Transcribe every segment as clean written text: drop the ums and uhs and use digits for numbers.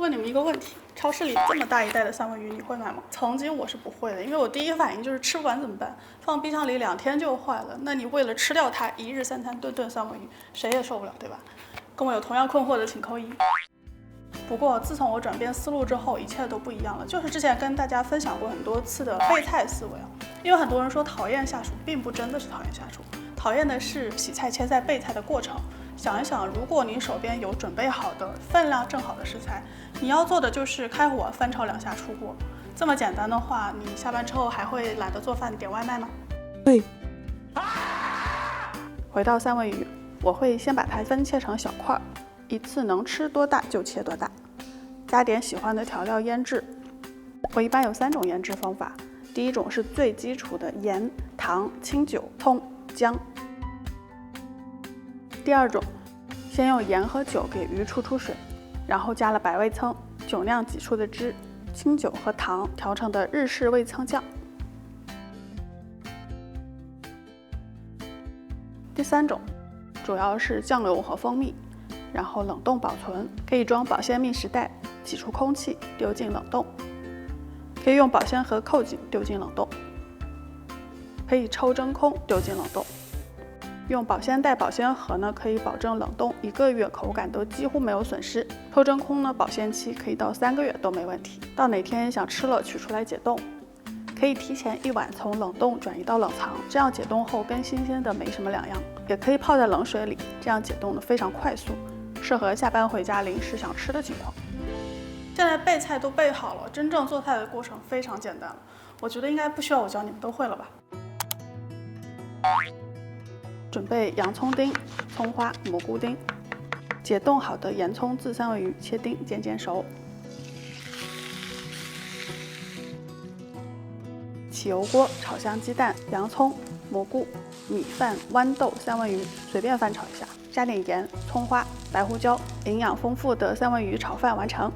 问你们一个问题：超市里这么大一袋的三文鱼，你会买吗？曾经我是不会的，因为我第一反应就是吃不完怎么办？放冰箱里2天就坏了，那你为了吃掉它，一日3餐顿顿三文鱼，谁也受不了，对吧？跟我有同样困惑的请扣1。不过自从我转变思路之后，一切都不一样了。就是之前跟大家分享过很多次的备菜思维啊，因为很多人说讨厌下厨，并不真的是讨厌下厨，讨厌的是洗菜切菜备菜的过程。想一想，如果你手边有准备好的分量正好的食材，你要做的就是开火翻炒2下出锅。这么简单的话，你下班之后还会懒得做饭点外卖吗？对。回到三文鱼，我会先把它分切成小块，一次能吃多大就切多大，加点喜欢的调料腌制。我一般有3种腌制方法，第一种是最基础的盐、糖、清酒、葱、姜。第二种，先用盐和酒给鱼出水，然后加了百味噌、酒酿挤出的汁、清酒和糖调成的日式味噌酱。第三种，主要是酱油和蜂蜜，然后冷冻保存，可以装保鲜密实袋，挤出空气丢进冷冻，可以用保鲜盒扣紧丢进冷冻，可以抽真空丢进冷冻。用保鲜袋、保鲜盒呢，可以保证冷冻1个月，口感都几乎没有损失。抽真空呢，保鲜期可以到3个月都没问题。到哪天想吃了，取出来解冻，可以提前1晚从冷冻转移到冷藏，这样解冻后跟新鲜的没什么两样。也可以泡在冷水里，这样解冻的非常快速，适合下班回家临时想吃的情况。现在备菜都备好了，真正做菜的过程非常简单了，我觉得应该不需要我教，你们都会了吧？准备洋葱丁、葱花、蘑菇丁，解冻好的盐葱渍三文鱼切丁煎熟。起油锅炒香鸡蛋、洋葱、蘑菇、米饭、豌豆、三文鱼，随便翻炒一下，加点盐、葱花、白胡椒，营养丰富的三文鱼炒饭完成。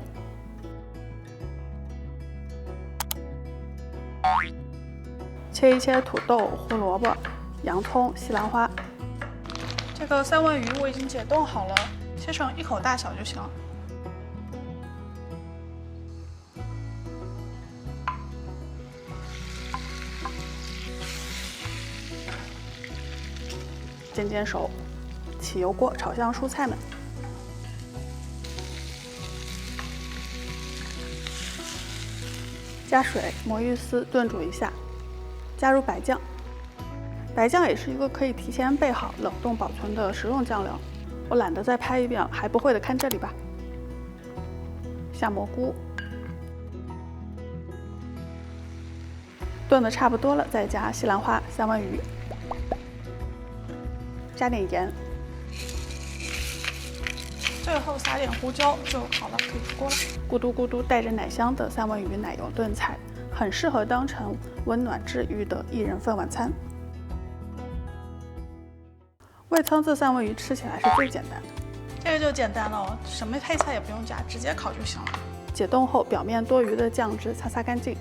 切一切土豆、胡萝卜、洋葱、西兰花。这个三文鱼我已经解冻好了，切成1口大小就行了。煎熟，起油锅炒香蔬菜们。加水，魔芋丝炖煮一下，加入白酱。白酱也是一个可以提前备好、冷冻保存的食用酱料。我懒得再拍一遍了，还不会的看这里吧。下蘑菇，炖的差不多了，再加西兰花、三文鱼，加点盐，最后撒点胡椒就好了，可以出锅了。咕嘟咕嘟带着奶香的三文鱼奶油炖菜，很适合当成温暖治愈的1人份晚餐。味噌渍三文鱼吃起来是最简单的，这个就简单了哦，什么配菜也不用加，直接烤就行了。解冻后，表面多余的酱汁擦干净。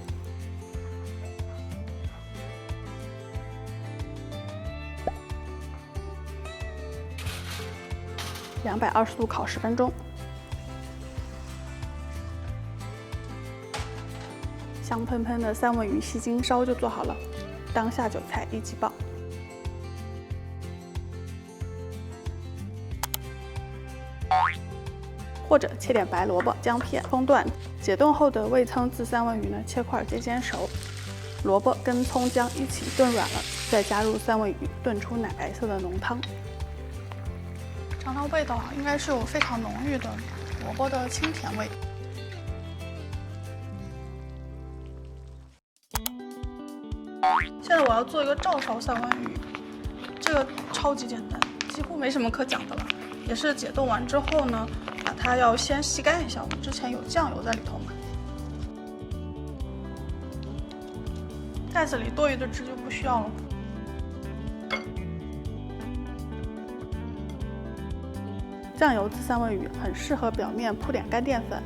220度烤10分钟。香喷喷的三文鱼细筋烧就做好了，当下酒菜一起爆。或者切点白萝卜、姜片、葱段，解冻后的味噌渍三文鱼呢，切块煎熟，萝卜跟葱姜一起炖软了，再加入三文鱼，炖出奶白色的浓汤。尝尝味道，应该是有非常浓郁的萝卜的清甜味。现在我要做一个照烧三文鱼，这个超级简单，几乎没什么可讲的了。也是解冻完之后呢，把它要先吸干一下，我们之前有酱油在里头嘛。袋子里多余的汁就不需要了。酱油渍三文鱼很适合表面铺点干淀粉，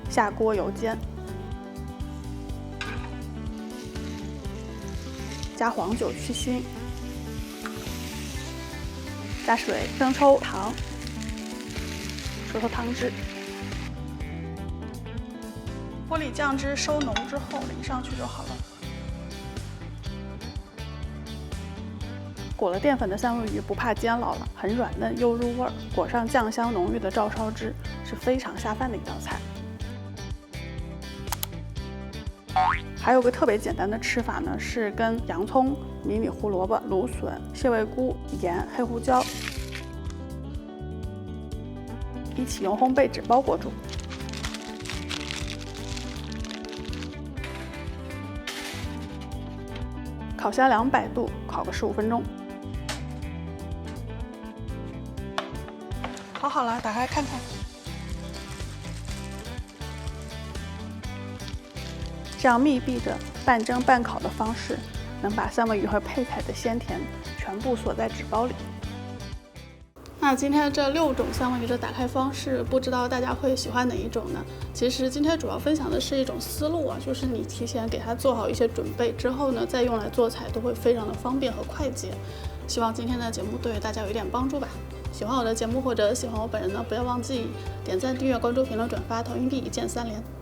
下锅油煎，加黄酒去腥，加水、生抽、糖，说说汤汁。锅里酱汁收浓之后淋上去就好了。裹了淀粉的三文鱼不怕煎老了，很软嫩又入味儿，裹上酱香浓郁的照烧汁，是非常下饭的一道菜。还有个特别简单的吃法呢，是跟洋葱、迷你胡萝卜、芦笋、蟹味菇、盐、黑胡椒一起用烘焙纸包裹住。烤箱200度，烤个15分钟。烤好了，打开看看。这样密闭的半蒸半烤的方式，能把三文鱼和配菜的鲜甜全部锁在纸包里。那今天这6种三文鱼的打开方式，不知道大家会喜欢哪一种呢？其实今天主要分享的是一种思路啊，就是你提前给它做好一些准备之后呢，再用来做菜都会非常的方便和快捷。希望今天的节目对大家有一点帮助吧。喜欢我的节目或者喜欢我本人呢，不要忘记点赞、订阅、关注、评论、转发、投硬币，一键3连。